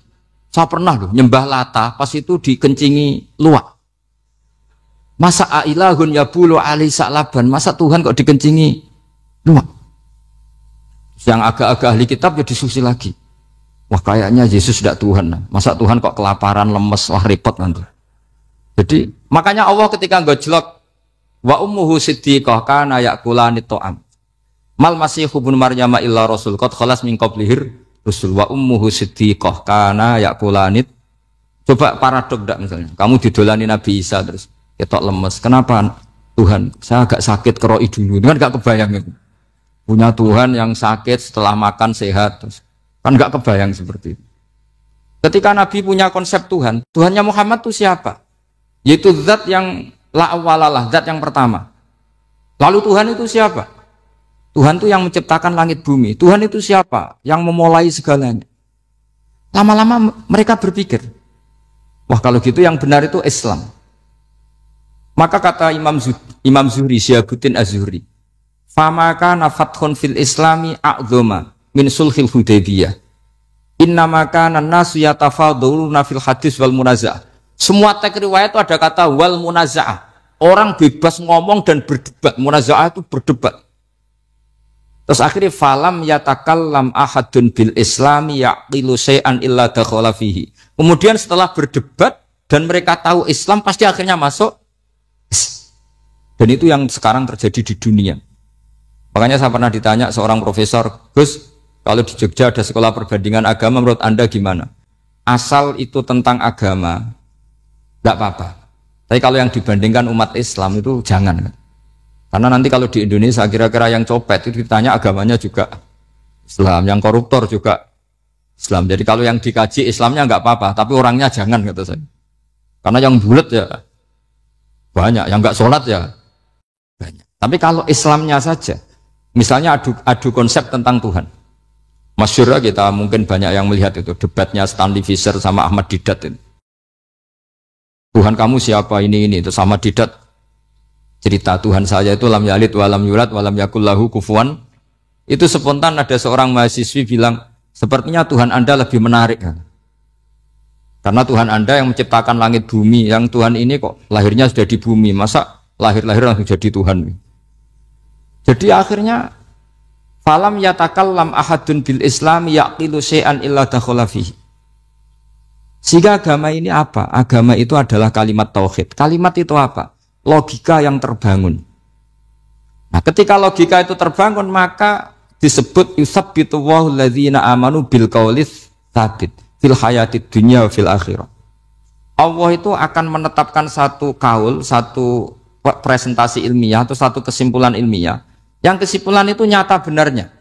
A: Saya pernah loh nyembah Lata, pas itu dikencingi luwak. Masa ailahun ya bulu ali sa'laban, masa Tuhan kok dikencingi luwak? Yang agak-agak ahli kitab ya diskusi lagi. Wah kayaknya Yesus tidak Tuhan. Masa Tuhan kok kelaparan, lemes, wah repot nanti. Jadi makanya Allah ketika gojlok wa ummuhu siddiqah kana yakulani ta'am. Mal masih ibnu Maryam illa rasul qad khalas min qablihir rusul wa ummuhu siddiqah kana yakulani. Coba paradok ndak misalnya. Kamu didolani Nabi Isa terus ketok lemes. Kenapa Tuhan? Saya agak sakit keroi dulu. Kan enggak kebayang itu. Punya Tuhan yang sakit setelah makan sehat terus. Kan enggak kebayang seperti itu. Ketika Nabi punya konsep Tuhan, Tuhannya Muhammad itu siapa? Yaitu zat yang la awalalah, zat yang pertama. Lalu Tuhan itu siapa? Tuhan itu yang menciptakan langit bumi. Tuhan itu siapa? Yang memulai segalanya. Lama-lama mereka berpikir, wah kalau gitu yang benar itu Islam. Maka kata Imam Zuhri, Syihabuddin Az-Zuhri, famaka nafathun fil islami a'zoma min sulhil Hudaybiyah. Innamaka nasu yatafaduluna fil hadis wal munaza'ah. Semua teks riwayat itu ada kata wal munaza'ah. Orang bebas ngomong dan berdebat. Munaza'ah itu berdebat. Terus akhirnya falam yatakallam ahadun bil islami yaqilu syai'an illa dakhala fihi. Kemudian setelah berdebat dan mereka tahu Islam pasti akhirnya masuk. Dan itu yang sekarang terjadi di dunia. Makanya saya pernah ditanya seorang profesor, Gus, kalau di Jogja ada sekolah perbandingan agama, menurut Anda gimana? Asal itu tentang agama, tidak apa-apa. Tapi kalau yang dibandingkan umat Islam itu jangan. Karena nanti kalau di Indonesia kira-kira yang copet itu ditanya agamanya juga Islam, yang koruptor juga Islam. Jadi kalau yang dikaji Islamnya nggak apa-apa, tapi orangnya jangan kata saya. Karena yang bulat ya banyak, yang nggak sholat ya banyak. Tapi kalau Islamnya saja, misalnya adu konsep tentang Tuhan. Masyhur kita mungkin banyak yang melihat itu debatnya Stanley Fischer sama Ahmad Didat itu. Tuhan kamu siapa ini itu sama Didat cerita Tuhan saya itu lam yalid walam yulad walam yakul lahu kufuwan. Itu spontan ada seorang mahasiswi bilang sepertinya Tuhan Anda lebih menarik kan? Karena Tuhan Anda yang menciptakan langit bumi, yang Tuhan ini kok lahirnya sudah di bumi, masa lahir-lahir langsung jadi Tuhan. Jadi akhirnya falam yatakallam ahadun bil Islam yaqilu syai'an illa dakhala fihi. Sehingga agama ini apa? Agama itu adalah kalimat tauhid. Kalimat itu apa? Logika yang terbangun. Nah, ketika logika itu terbangun, maka disebut yusabbitu Allahu alladzina amanu bil qaulis tsabit fil hayatid dunya wa fil akhirah. Allah itu akan menetapkan satu kaul, satu presentasi ilmiah atau satu kesimpulan ilmiah. Yang kesimpulan itu nyata benarnya.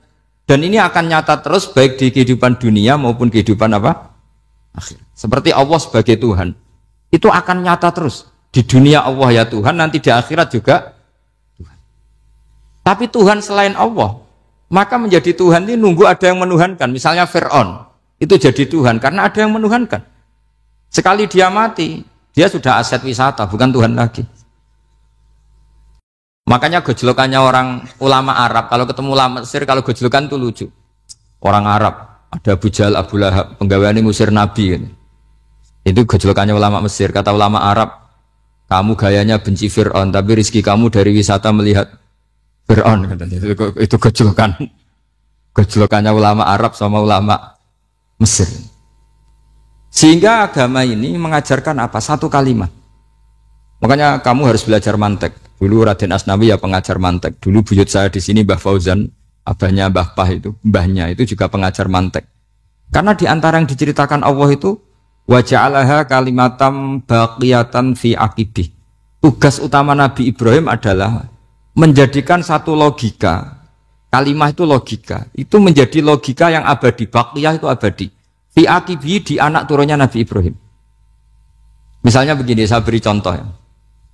A: Dan ini akan nyata terus baik di kehidupan dunia maupun kehidupan apa? Akhir. Seperti Allah sebagai Tuhan. Itu akan nyata terus. Di dunia Allah ya Tuhan, nanti di akhirat juga Tuhan. Tapi Tuhan selain Allah, maka menjadi Tuhan ini nunggu ada yang menuhankan. Misalnya Fir'aun, itu jadi Tuhan karena ada yang menuhankan. Sekali dia mati, dia sudah aset wisata, bukan Tuhan lagi. Makanya gejolokannya orang ulama Arab, kalau ketemu ulama Mesir, kalau gejolokan itu lucu. Orang Arab, ada Abu Jahal, Abu Lahab, penggaweane ngusir Nabi. Gitu. Itu gejolokannya ulama Mesir. Kata ulama Arab, kamu gayanya benci Fir'aun, tapi rizki kamu dari wisata melihat Fir'aun. Itu gejolokannya ulama Arab sama ulama Mesir. Sehingga agama ini mengajarkan apa? Satu kalimat. Makanya kamu harus belajar mantek. Dulu Raden Asnawi ya pengajar mantek. Dulu buyut saya di sini Mbah Fauzan, abahnya Mbah Pah itu, mbahnya itu juga pengajar mantek. Karena di antara yang diceritakan Allah itu wa ja'alaha kalimatam baqiyatan fi aqibih. Tugas utama Nabi Ibrahim adalah menjadikan satu logika. Kalimah itu logika. Itu menjadi logika yang abadi. Baqiyah itu abadi. Fi aqibih di anak turunnya Nabi Ibrahim. Misalnya begini, saya beri contoh ya.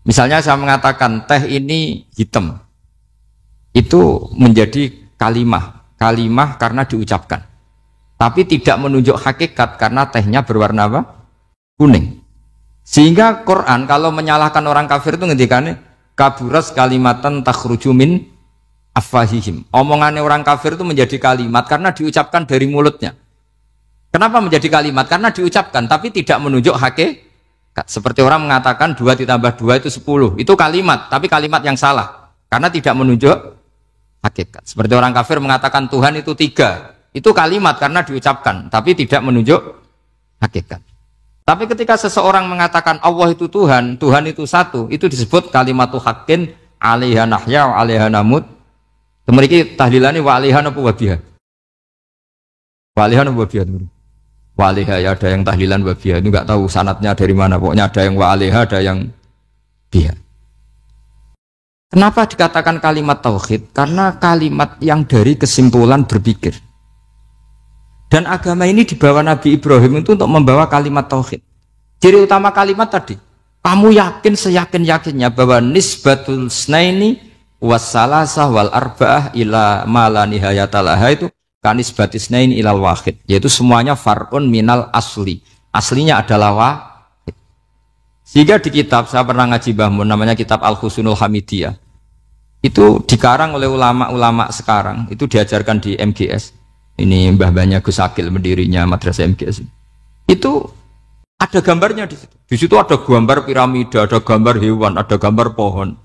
A: Misalnya saya mengatakan teh ini hitam, itu menjadi kalimah karena diucapkan, tapi tidak menunjuk hakikat karena tehnya berwarna apa? Kuning. Sehingga Quran kalau menyalahkan orang kafir itu ngendikannya kaburas kalimatan takhruju min afwahihim. Omongannya orang kafir itu menjadi kalimat karena diucapkan dari mulutnya. Kenapa menjadi kalimat? Karena diucapkan tapi tidak menunjuk hakikat. Seperti orang mengatakan 2 ditambah 2 itu 10. Itu kalimat, tapi kalimat yang salah. Karena tidak menunjuk hakikat. Seperti orang kafir mengatakan Tuhan itu 3. Itu kalimat karena diucapkan, tapi tidak menunjuk hakikat. Tapi ketika seseorang mengatakan Allah itu Tuhan, Tuhan itu satu, itu disebut kalimatu haqqin 'alaiha nahya wa 'alaiha namut. Mriki tahlilane wa 'alaiha napa wa biha. Wa 'alaiha napa wa biha. Waliha ya ada yang tahlilan wabiyah itu nggak tahu sanatnya dari mana, pokoknya ada yang waliha ada yang biha. Kenapa dikatakan kalimat tauhid? Karena kalimat yang dari kesimpulan berpikir. Dan agama ini dibawa Nabi Ibrahim itu untuk membawa kalimat tauhid. Ciri utama kalimat tadi, kamu yakin seyakin-yakinnya bahwa nisbatul snaini wassalasah wal arba'ah ila ma la nihayatalaha itu kanis batisnain ilal wahid, yaitu semuanya far'un minal asli, aslinya adalah wahid. Sehingga di kitab, saya pernah ngaji Mbah Mun, namanya kitab Al-Husunul Hamidiyah, itu dikarang oleh ulama-ulama sekarang, itu diajarkan di MGS, ini mbah-mbahnya Gus Akil pendirinya madrasah MGS, itu ada gambarnya di situ. Di situ ada gambar piramida, ada gambar hewan, ada gambar pohon.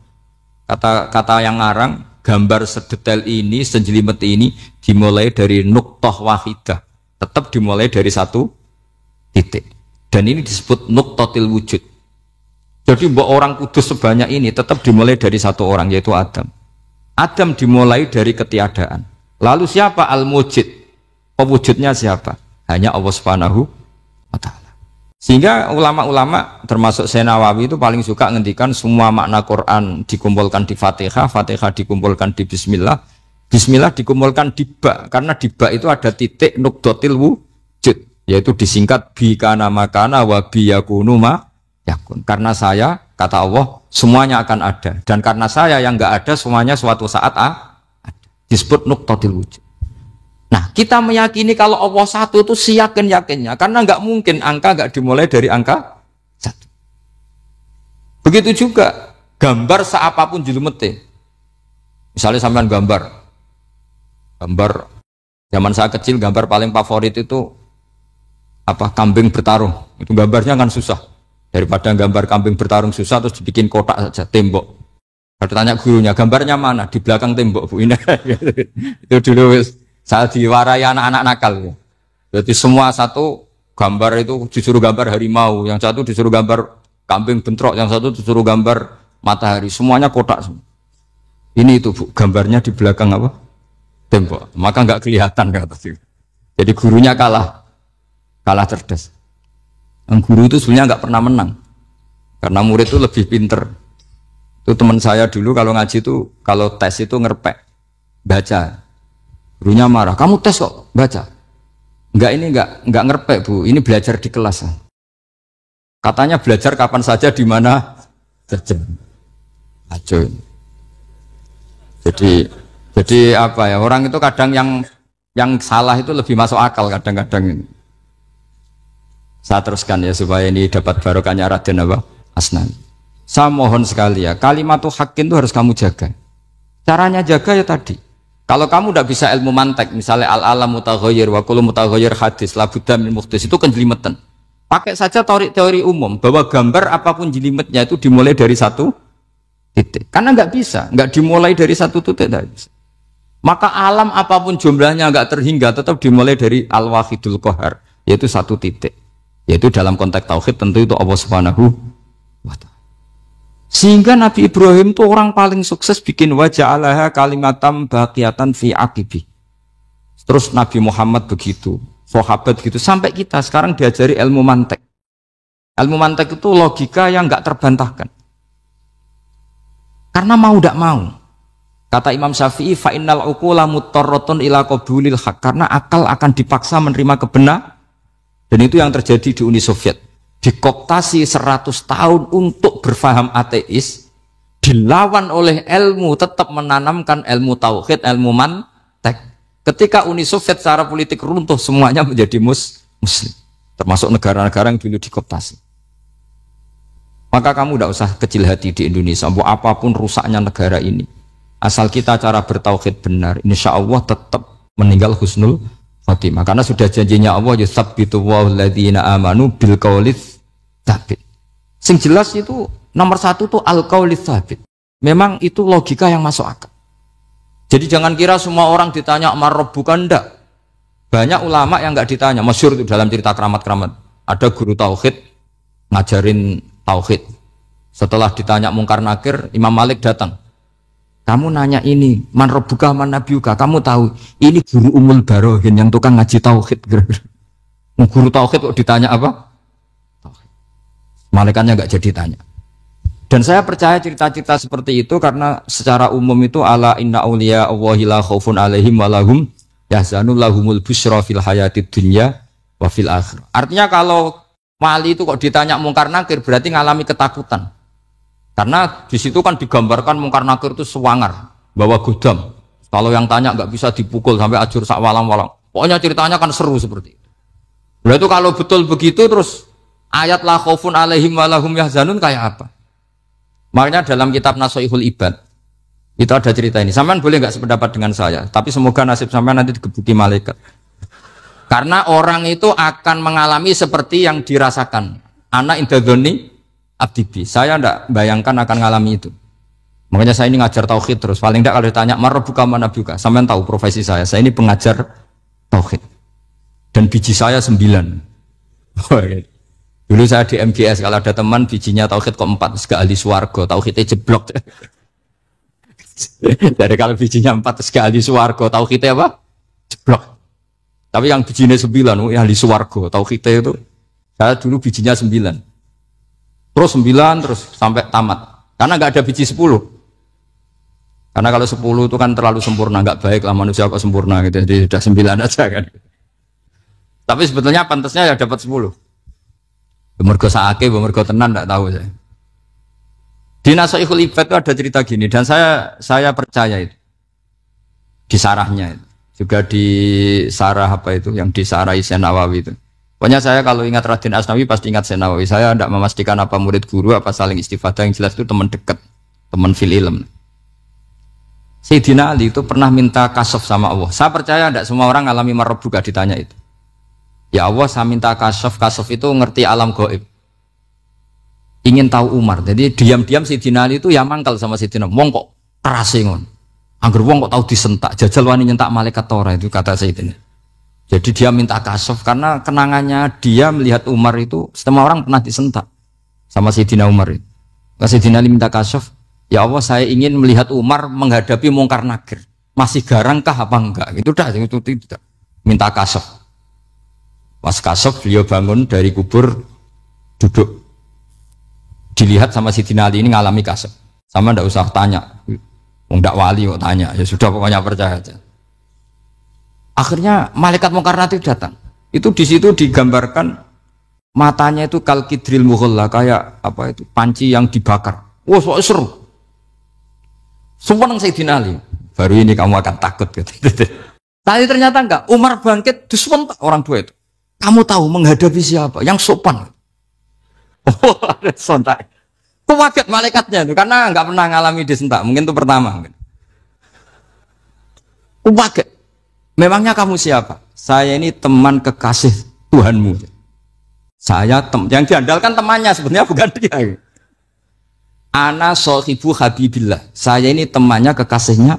A: Kata yang ngarang, gambar sedetail ini, sejelimet ini dimulai dari nuktah wahidah, tetap dimulai dari satu titik, dan ini disebut nuktatil wujud. Jadi mbok orang kudus sebanyak ini tetap dimulai dari satu orang, yaitu Adam. Adam dimulai dari ketiadaan. Lalu siapa al-mujid? Pewujudnya siapa? Hanya Allah Subhanahu wa ta'ala. Sehingga ulama-ulama termasuk Syekh Nawawi itu paling suka ngendikan semua makna Quran dikumpulkan di Fatihah, Fatihah dikumpulkan di Bismillah, Bismillah dikumpulkan di ba, karena di ba itu ada titik nukdotil wujud, yaitu disingkat bi kana makana wa bi yakunu ma yakun. Karena saya, kata Allah, semuanya akan ada, dan karena saya yang enggak ada, semuanya suatu saat ada. Disebut nukdotil wujud. Nah, kita meyakini kalau Allah satu itu seyakin-yakinnya, karena nggak mungkin angka nggak dimulai dari angka satu. Begitu juga gambar seapapun julumete. Misalnya sampean gambar zaman saya kecil, gambar paling favorit itu apa, kambing bertarung. Itu gambarnya kan susah. Daripada gambar kambing bertarung susah terus dibikin kotak saja, tembok. Kalau tanya gurunya, gambarnya mana? Di belakang tembok, Bu. Ini itu dulu saya diwarai anak-anak nakal. Jadi semua satu gambar itu disuruh gambar harimau, yang satu disuruh gambar kambing bentrok, yang satu disuruh gambar matahari, semuanya kotak semua. Ini itu Bu, gambarnya di belakang apa? Tembok. Maka nggak kelihatan kata sih. Jadi gurunya kalah cerdas. Yang guru itu sebenarnya nggak pernah menang, karena murid itu lebih pinter. Itu teman saya dulu kalau ngaji itu, kalau tes itu ngerpek, baca. Gurunya marah, kamu tes kok baca? Enggak ngerpek Bu, ini belajar di kelas. Katanya belajar kapan saja di mana saja. Acuh. Jadi apa ya, orang itu kadang yang salah itu lebih masuk akal kadang-kadang ini. Saya teruskan ya supaya ini dapat barokahnya Raden apa? Asnan. Saya mohon sekali ya, kalimat hakin itu harus kamu jaga. Caranya jaga ya tadi. Kalau kamu tidak bisa ilmu mantek, misalnya al-alam mutaghayyir wa kullu mutaghayyir hadis la budda min muhdits, itu kenjelimetan. Pakai saja teori umum bahwa gambar apapun jelimetnya itu dimulai dari satu titik. Karena nggak bisa, nggak dimulai dari satu titik, tidak bisa. Maka alam apapun jumlahnya nggak terhingga, tetap dimulai dari al-wahidul qahar, yaitu satu titik. Yaitu dalam konteks tauhid tentu itu Allah Subhanahu wa ta'ala. Sehingga Nabi Ibrahim itu orang paling sukses bikin wajah Allah kalimatam baqiyatan fi aqibi. Terus Nabi Muhammad begitu, sahabat begitu, sampai kita sekarang diajari ilmu mantek. Ilmu mantek itu logika yang nggak terbantahkan. Karena mau tidak mau. Kata Imam Syafi'i, fa innal uqula muttarratun ila qabulil haq, karena akal akan dipaksa menerima kebenaran. Dan itu yang terjadi di Uni Soviet. Dikooptasi 100 tahun untuk berfaham ateis, dilawan oleh ilmu, tetap menanamkan ilmu tauhid, ilmu mantek. Ketika Uni Soviet secara politik runtuh, semuanya menjadi muslim, termasuk negara-negara yang dulu dikooptasi. Maka kamu tidak usah kecil hati di Indonesia, apapun rusaknya negara ini, asal kita cara bertauhid benar, insya Allah tetap meninggal husnul khotimah. Karena sudah janjinya Allah, yusabbitu walladzina amanu bil qaulis tsabit. Sing jelas itu nomor satu tuh al qaulis tsabit. Memang itu logika yang masuk akal. Jadi jangan kira semua orang ditanya marabbuka, ndak. Banyak ulama yang enggak ditanya, masyhur itu dalam cerita keramat-keramat. Ada guru tauhid ngajarin tauhid. Setelah ditanya mungkar nakir, Imam Malik datang. Kamu nanya ini, man rabbuka man nabiyuka, kamu tahu ini guru Umul Barohin yang tukang ngaji tauhid. Guru tauhid kok ditanya apa? Tauhid. Malaikatnya enggak jadi tanya. Dan saya percaya cerita-cerita seperti itu karena secara umum itu ala inna auliya Allahi la khaufun alaihim walahum yahzanun lahumul busyra fil hayatid dunya wa fil akhirah. Artinya kalau wali itu kok ditanya mungkar nakir berarti ngalami ketakutan. Karena di situ kan digambarkan mungkar nakir itu sewangar, bawa godam. Kalau yang tanya nggak bisa dipukul sampai ajur sak walang-walang. Pokoknya ceritanya kan seru seperti itu. Berarti kalau betul begitu terus ayat la khaufun alaihim walahum yahzanun kayak apa? Makanya dalam kitab Nasoihul Ibad itu ada cerita ini. Sampean boleh nggak sependapat dengan saya, tapi semoga nasib sampean nanti digebuki malaikat. Karena orang itu akan mengalami seperti yang dirasakan. Ana indadzoni abdibi. Saya tidak bayangkan akan mengalami itu. Makanya saya ini ngajar tauhid terus. Paling tidak kalau ditanya marabbuka manabuka, sampean tahu profesi saya. Saya ini pengajar tauhid. Dan biji saya 9. Dulu saya di MGS, kalau ada teman bijinya tauhid kok 4, segala ahli swarga, tauhidnya jeblok. Dari kalau bijinya 4, segala ahli swarga, tauhidnya apa? Jeblok. Tapi yang bijinya 9, ahli swarga, tauhidnya itu Saya dulu bijinya 9. Terus 9 terus sampai tamat. Karena nggak ada biji 10. Karena kalau 10 itu kan terlalu sempurna, nggak baik lah manusia kok sempurna gitu. Jadi sudah 9 aja kan. Tapi sebetulnya pantasnya ya dapat 10. Mergo saake, mergo tenan nggak tahu saya. Di Nasihatul Ibad itu ada cerita gini dan saya percaya itu. Di sarahnya itu. Juga di sarah apa itu yang di sarah Syekh Nawawi itu. Pokoknya saya kalau ingat Raden Asnawi pasti ingat Syekh Nawawi. Saya tidak memastikan apa murid guru apa saling istifadah, yang jelas itu teman dekat, teman fil ilm. Sayyidina Ali itu pernah minta kasyaf sama Allah. Saya percaya tidak semua orang alami marbuka ditanya itu. Ya Allah, saya minta kasyaf itu ngerti alam gaib. Ingin tahu Umar. Jadi diam-diam Sayyidina Ali itu ya mangkal sama Sayyidina. Wong kok kerasingon. Angger wong kok tahu disentak. Jajal wani nyentak malaikat tora itu kata Sayyidina. Jadi dia minta kasyaf karena kenangannya dia melihat Umar itu semua orang pernah disentak sama Sayyidina Umar itu. Sayyidina Ali minta kasyaf. Ya Allah, saya ingin melihat Umar menghadapi mungkar nakir. Masih garangkah apa enggak? Itu dah itu tidak. Minta kasyaf. Pas kasyaf beliau bangun dari kubur, duduk. Dilihat sama Sayyidina Ali ini ngalami kasyaf. Sama ndak usah tanya. Ndak wali kok tanya. Ya sudah pokoknya percaya aja. Akhirnya malaikat mungkar nakir datang. Itu di situ digambarkan matanya itu kalkidril mughalla, kayak apa itu? Panci yang dibakar. Wah, so seru. Sumpah Sayyidina Ali. Baru ini kamu akan takut gitu. Tapi ternyata enggak. Umar bangkit disewentak orang tua itu. Kamu tahu menghadapi siapa? Yang sopan. Oh, ada sontak. Kaget malaikatnya itu karena nggak pernah ngalami disentak. Mungkin itu pertama. Kaget. Memangnya kamu siapa? Saya ini teman kekasih Tuhanmu. Saya yang diandalkan temannya sebenarnya bukan dia. Ana sohibu habibillah. Saya ini temannya kekasihnya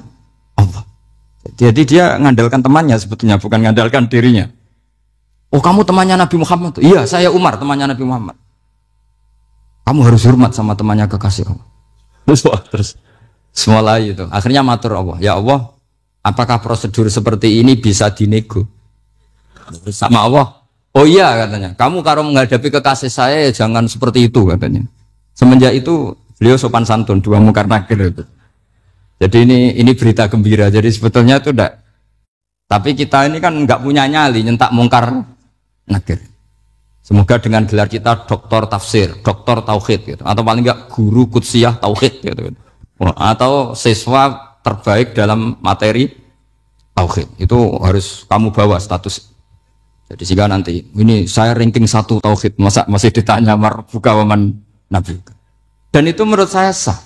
A: Allah. Jadi dia ngandalkan temannya sebetulnya bukan ngandalkan dirinya. Oh, kamu temannya Nabi Muhammad? Iya, saya Umar temannya Nabi Muhammad. Kamu harus hormat sama temannya kekasih Allah. Terus mulai itu. Akhirnya matur Allah. Ya Allah, apakah prosedur seperti ini bisa dinego? Sama Allah. Oh iya katanya. Kamu kalau menghadapi kekasih saya ya jangan seperti itu katanya. Semenjak itu beliau sopan santun, dua mungkar nakir itu. Jadi ini berita gembira. Jadi sebetulnya itu enggak. Tapi kita ini kan enggak punya nyali nyentak mungkar nakir. Semoga dengan gelar kita doktor tafsir, doktor tauhid gitu. Atau paling enggak guru kudsiyah tauhid gitu. Atau siswa terbaik dalam materi tauhid. Itu harus kamu bawa status. Jadi sehingga nanti ini saya ranking 1 tauhid, masa masih ditanya marbuka waman nabi. Dan itu menurut saya sah.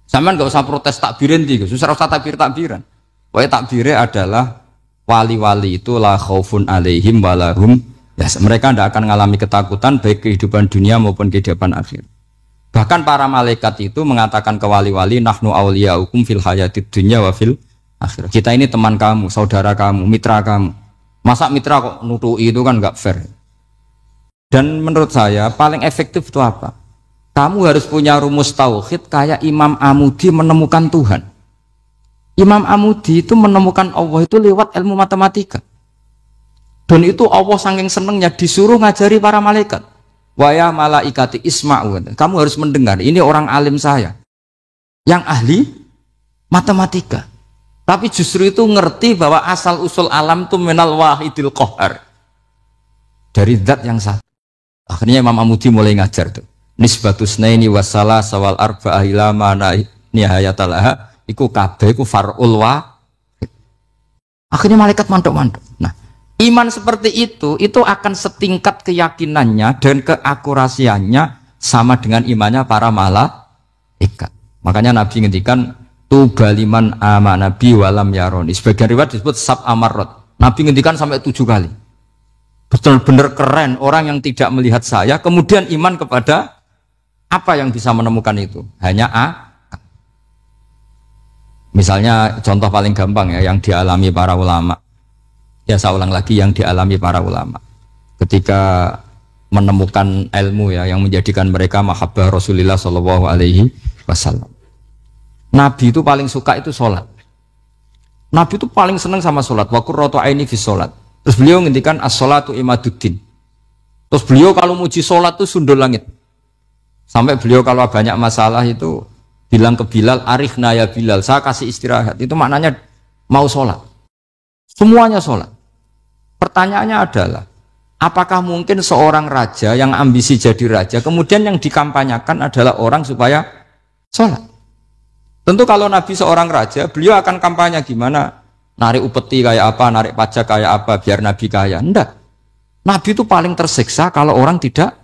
A: Sampean enggak usah protes takbirin gitu. Susah usah takbiran. Pokoknya takbirnya adalah wali-wali itu la khaufun alaihim walahum. Ya, mereka tidak akan mengalami ketakutan baik kehidupan dunia maupun kehidupan akhir. Bahkan para malaikat itu mengatakan ke wali-wali nahnu awliyaukum fil hayatid dunya wa fil akhir. Kita ini teman kamu, saudara kamu, mitra kamu. Masa mitra kok nutui itu kan nggak fair. Dan menurut saya paling efektif itu apa? Kamu harus punya rumus tauhid kayak Imam Amudi menemukan Tuhan. Imam Amudi itu menemukan Allah itu lewat ilmu matematika. Dan itu Allah saking senengnya disuruh ngajari para malaikat. Wa ya malaikati isma'u. Kamu harus mendengar, ini orang alim saya. Yang ahli matematika. Tapi justru itu ngerti bahwa asal usul alam itu minal wahidil qahar. Dari zat yang satu. Akhirnya Imam Amudi mulai ngajar tuh. Nisbatus naini wassalah sawal arba'ah ila mana nihayatalaha. Iku kabeh iku far'ul wahid. Akhirnya malaikat mantuk-mantuk. Nah, iman seperti itu akan setingkat keyakinannya dan keakurasiannya sama dengan imannya para malaikat. Makanya Nabi ngendikan tubaliman amana bi walam yaroni. Sebagian riwayat disebut sab amarot. Nabi ngendikan sampai 7 kali. Benar-benar keren orang yang tidak melihat saya kemudian iman kepada apa yang bisa menemukan itu? Hanya A. Misalnya contoh paling gampang ya yang dialami para ulama. Ya saya ulang lagi yang dialami para ulama ketika menemukan ilmu ya yang menjadikan mereka mahabbah Rasulullah Shallallahu Alaihi Wasallam. Nabi itu paling suka itu sholat. Nabi itu paling senang sama sholat. Wa qurratu aini fi sholat. Terus beliau ngendikan as-sholatu imaduddin. Terus beliau kalau muji sholat tuh sundul langit. Sampai beliau kalau banyak masalah itu bilang ke Bilal, "Arikhna ya Bilal, saya kasih istirahat." Itu maknanya mau sholat. Semuanya sholat. Pertanyaannya adalah, apakah mungkin seorang raja yang ambisi jadi raja, kemudian yang dikampanyakan adalah orang supaya sholat? Tentu kalau Nabi seorang raja, beliau akan kampanye gimana? Narik upeti kayak apa, narik pajak kayak apa, biar Nabi kaya. Enggak. Nabi itu paling tersiksa kalau orang tidak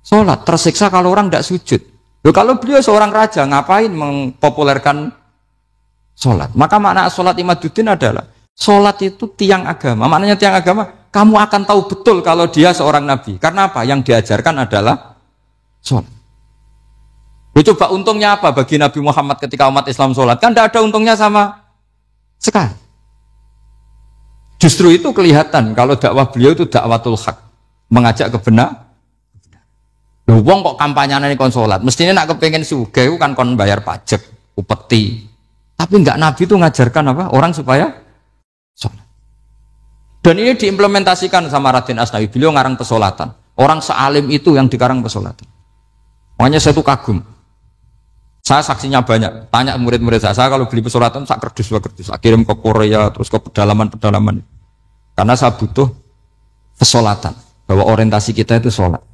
A: sholat, tersiksa kalau orang tidak sujud. Loh, kalau beliau seorang raja, ngapain mempopulerkan sholat? Maka makna sholat Imaduddin adalah, sholat itu tiang agama. Maknanya tiang agama, kamu akan tahu betul kalau dia seorang Nabi. Karena apa? Yang diajarkan adalah sholat. Loh, coba untungnya apa bagi Nabi Muhammad ketika umat Islam sholat? Kan tidak ada untungnya sama sekali. Justru itu kelihatan kalau dakwah beliau itu dakwatul haq, mengajak ke benar. Loh, wong kok kampanyane kon salat, mestinya nak kepengen sugih kan kon bayar pajak, upeti. Tapi enggak, Nabi itu ngajarkan apa? Orang supaya salat. Dan ini diimplementasikan sama Raden Asnawi, beliau ngarang pesolatan. Orang sealim itu yang dikarang pesolatan. Makanya saya tuh kagum. Saya saksinya banyak, tanya murid-murid saya kalau beli pesolatan, saya kerdus, saya kirim ke Korea, terus ke pedalaman-pedalaman. Karena saya butuh pesolatan, bahwa orientasi kita itu sholat.